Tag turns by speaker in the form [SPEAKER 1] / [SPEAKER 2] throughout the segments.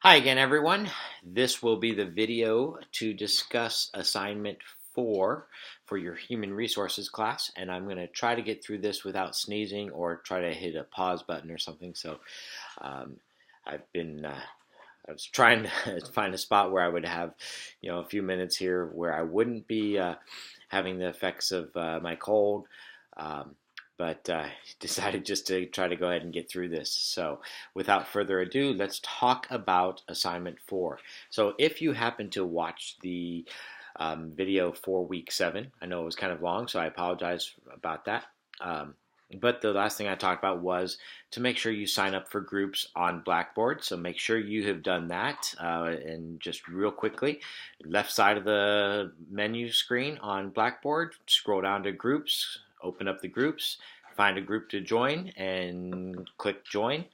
[SPEAKER 1] Hi again, everyone. This will be the video to discuss assignment 4 for your human resources class, and I'm going to try to get through this without sneezing or try to hit a pause button or something. So um, I was trying to find a spot where I would have, a few minutes here where I wouldn't be having the effects of my cold. Um, but decided just to try to go ahead and get through this. So without further ado, let's talk about assignment 4. So if you happen to watch the video for week 7, I know it was kind of long, so I apologize about that. But the last thing I talked about was to make sure you sign up for groups on Blackboard. So make sure you have done that. And just real quickly, left side of the menu screen on Blackboard, scroll down to groups, open up the groups, find a group to join, and click join.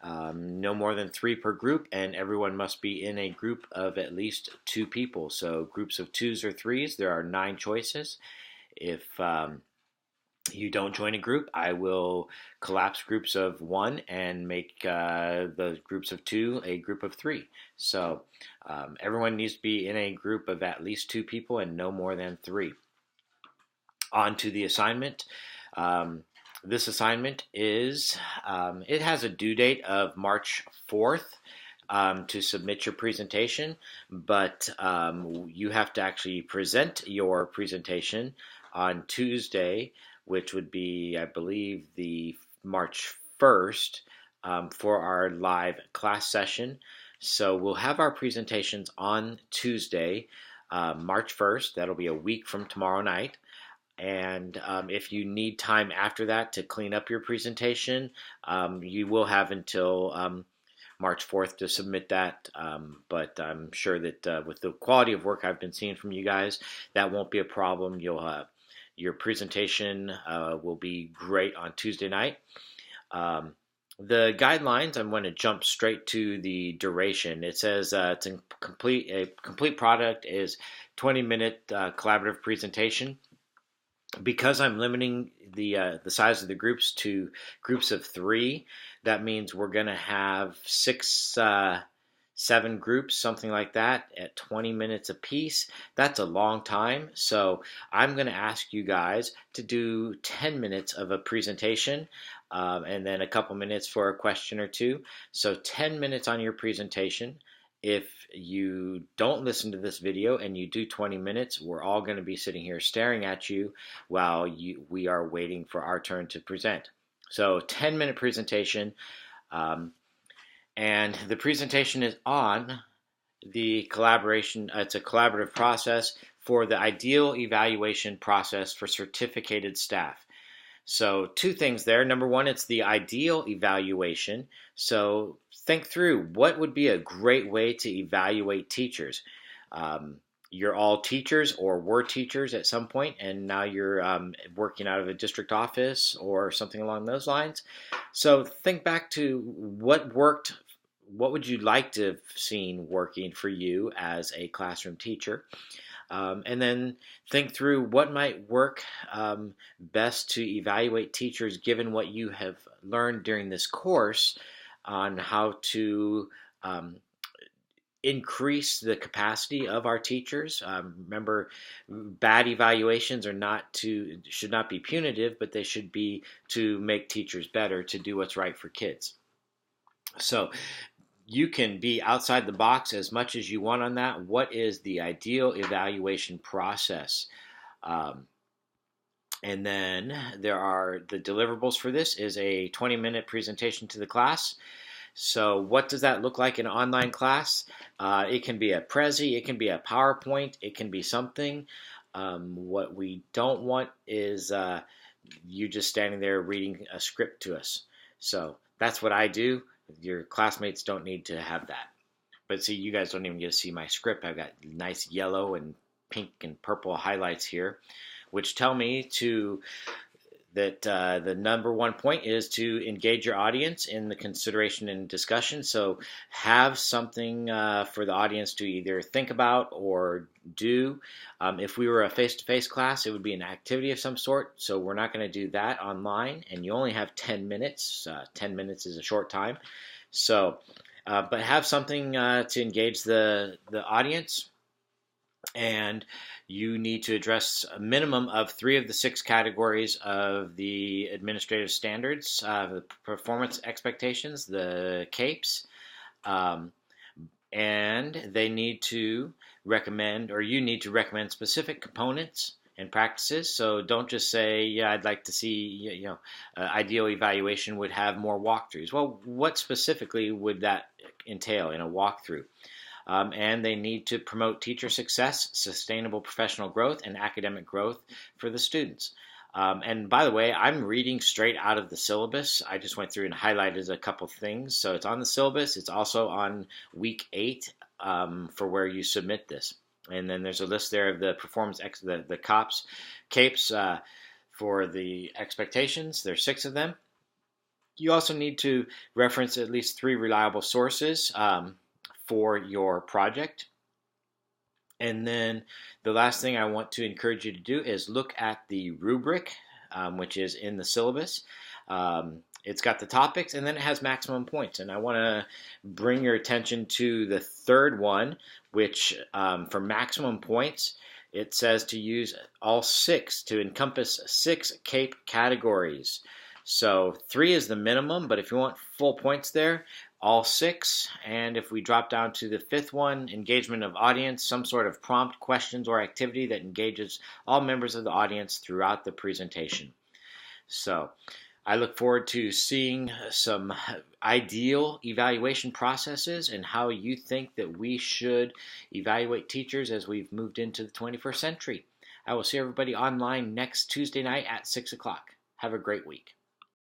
[SPEAKER 1] No more than 3 per group, and everyone must be in a group of at least 2 people. So groups of 2s or 3s, there are 9 choices. If you don't join a group, I will collapse groups of 1 and make the groups of 2 a group of 3. So everyone needs to be in a group of at least 2 people and no more than 3. On to the assignment. This assignment is, it has a due date of March 4th to submit your presentation, but you have to actually present your presentation on Tuesday, which would be, I believe, the March 1st for our live class session. So we'll have our presentations on Tuesday, March 1st. That'll be a week from tomorrow night. And if you need time after that to clean up your presentation, you will have until March 4th to submit that. But I'm sure that with the quality of work I've been seeing from you guys, that won't be a problem. Your presentation will be great on Tuesday night. The guidelines, I'm going to jump straight to the duration. It says a complete product is 20-minute collaborative presentation. Because I'm limiting the size of the groups to groups of 3, that means we're going to have 6, 7 groups, something like that, at 20 minutes apiece. That's a long time. So I'm going to ask you guys to do 10 minutes of a presentation and then a couple minutes for a question or two. So 10 minutes on your presentation. If you don't listen to this video and you do 20 minutes, we're all going to be sitting here staring at you while we are waiting for our turn to present. So 10-minute presentation, and the presentation is on the collaboration. It's a collaborative process for the ideal evaluation process for certificated staff. So 2 things there. Number 1, it's the ideal evaluation. So think through what would be a great way to evaluate teachers. You're all teachers or were teachers at some point, and now you're working out of a district office or something along those lines. So think back to what worked. What would you like to have seen working for you as a classroom teacher? And then think through what might work best to evaluate teachers given what you have learned during this course on how to increase the capacity of our teachers. Remember, bad evaluations should not be punitive, but they should be to make teachers better, to do what's right for kids. So you can be outside the box as much as you want on that. What is the ideal evaluation process? And then there are the deliverables for this is a 20-minute presentation to the class. So what does that look like in an online class? It can be a Prezi, it can be a PowerPoint, it can be something. What we don't want is you just standing there reading a script to us. So that's what I do. Your classmates don't need to have that. But see, you guys don't even get to see my script. I've got nice yellow and pink and purple highlights here, which tell me that the number 1 point is to engage your audience in the consideration and discussion. So have something for the audience to either think about or do. If we were a face-to-face class, it would be an activity of some sort. So we're not going to do that online. And you only have 10 minutes. 10 minutes is a short time. So but have something to engage the audience. And you need to address a minimum of 3 of the 6 categories of the administrative standards, the performance expectations, the CAPES, um, and they need to recommend, or you need to recommend specific components and practices. So don't just say, yeah, I'd like to see, ideal evaluation would have more walkthroughs. Well, what specifically would that entail in a walkthrough? And they need to promote teacher success, sustainable professional growth, and academic growth for the students. And by the way, I'm reading straight out of the syllabus. I just went through and highlighted a couple things. So it's on the syllabus. It's also on week 8 for where you submit this. And then there's a list there of the performance, the CAPES for the expectations. There's 6 of them. You also need to reference at least 3 reliable sources for your project. And then the last thing I want to encourage you to do is look at the rubric, which is in the syllabus. It's got the topics, and then it has maximum points. And I want to bring your attention to the third one, which for maximum points, it says to use all 6 to encompass 6 CAPE categories. So 3 is the minimum, but if you want full points there, all 6. And if we drop down to the 5th one, engagement of audience, some sort of prompt, questions, or activity that engages all members of the audience throughout the presentation. So I look forward to seeing some ideal evaluation processes and how you think that we should evaluate teachers as we've moved into the 21st century. I will see everybody online next Tuesday night at 6 o'clock. Have a great week.